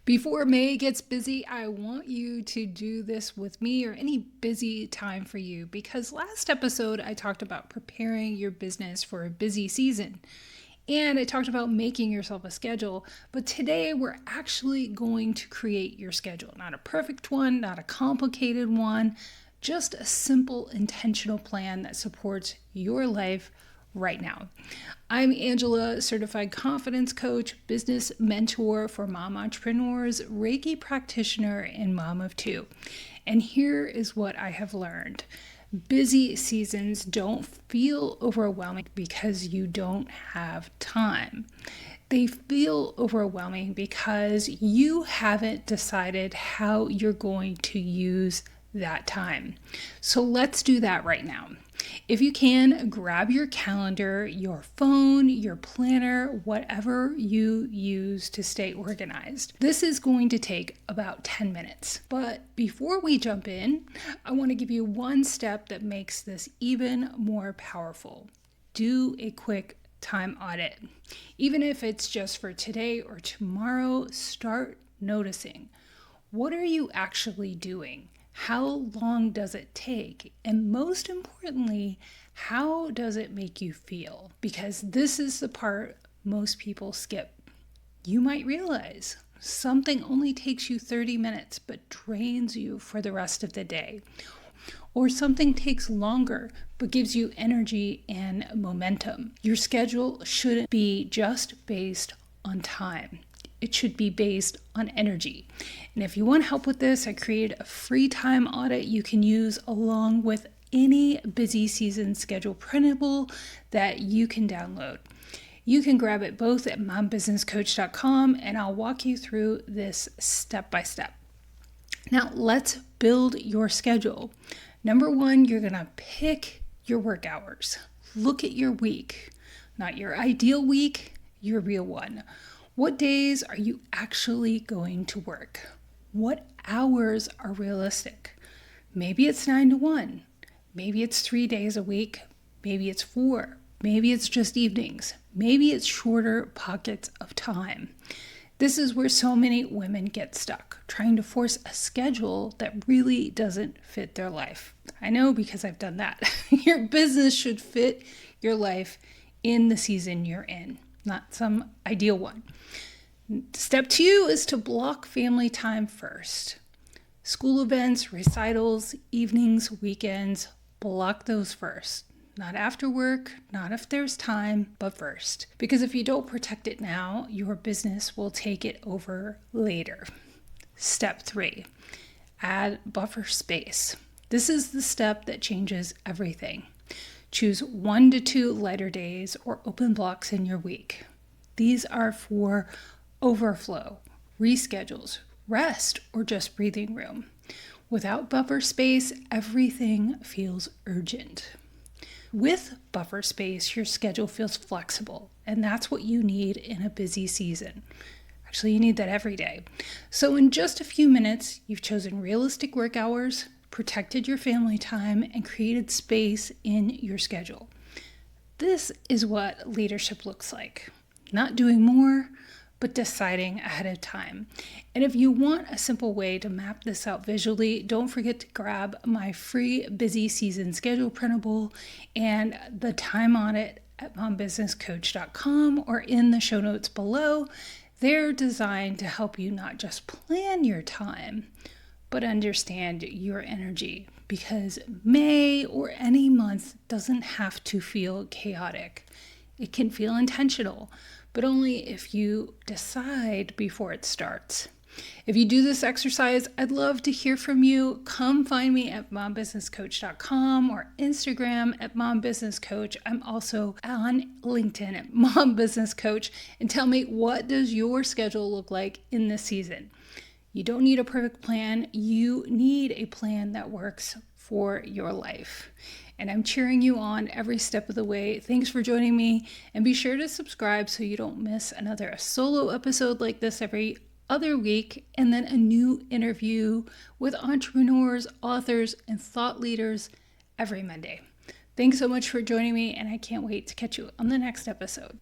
Before May gets busy, I want you to do this with me or any busy time for you because last episode I talked about preparing your business for a busy season. And I talked about making yourself a schedule, but today we're actually going to create your schedule. Not a perfect one, not a complicated one, just a simple, intentional plan that supports your life right now. I'm Angela, certified confidence coach, business mentor for mom entrepreneurs, Reiki practitioner, and mom of two. And here is what I have learned. Busy seasons don't feel overwhelming because you don't have time. They feel overwhelming because you haven't decided how you're going to use that time. So let's do that right now. If you can, grab your calendar, your phone, your planner, whatever you use to stay organized. This is going to take about 10 minutes. But before we jump in, I want to give you one step that makes this even more powerful. Do a quick time audit. Even if it's just for today or tomorrow, start noticing. What are you actually doing? How long does it take? And most importantly, how does it make you feel? Because this is the part most people skip. You might realize something only takes you 30 minutes but drains you for the rest of the day. Or something takes longer but gives you energy and momentum. Your schedule shouldn't be just based on time. It should be based on energy. And if you want help with this, I created a free time audit you can use along with any busy season schedule printable that you can download. You can grab it both at mombusinesscoach.com and I'll walk you through this step by step. Now let's build your schedule. Number one, you're going to pick your work hours. Look at your week, not your ideal week, your real one. What days are you actually going to work? What hours are realistic? Maybe it's 9 to 1. Maybe it's 3 days a week. Maybe it's 4. Maybe it's just evenings. Maybe it's shorter pockets of time. This is where so many women get stuck, trying to force a schedule that really doesn't fit their life. I know because I've done that. Your business should fit your life in the season you're in, not some ideal one. Step 2 is to block family time first. School events, recitals, evenings, weekends, block those first. Not after work, not if there's time, but first. Because if you don't protect it now, your business will take it over later. Step 3, add buffer space. This is the step that changes everything. Choose 1 to 2 lighter days or open blocks in your week. These are for overflow, reschedules, rest, or just breathing room. Without buffer space, everything feels urgent. With buffer space, your schedule feels flexible, and that's what you need in a busy season. Actually, you need that every day. So in just a few minutes, you've chosen realistic work hours, protected your family time, and created space in your schedule. This is what leadership looks like. Not doing more, but deciding ahead of time. And if you want a simple way to map this out visually, don't forget to grab my free busy season schedule printable and the time audit at mombusinesscoach.com or in the show notes below. They're designed to help you not just plan your time, but understand your energy, because May or any month doesn't have to feel chaotic. It can feel intentional, but only if you decide before it starts. If you do this exercise, I'd love to hear from you. Come find me at mombusinesscoach.com or Instagram at mombusinesscoach. I'm also on LinkedIn at mombusinesscoach. And tell me, what does your schedule look like in this season? You don't need a perfect plan. You need a plan that works for your life. And I'm cheering you on every step of the way. Thanks for joining me. And be sure to subscribe so you don't miss another solo episode like this every other week, and then a new interview with entrepreneurs, authors, and thought leaders every Monday. Thanks so much for joining me, and I can't wait to catch you on the next episode.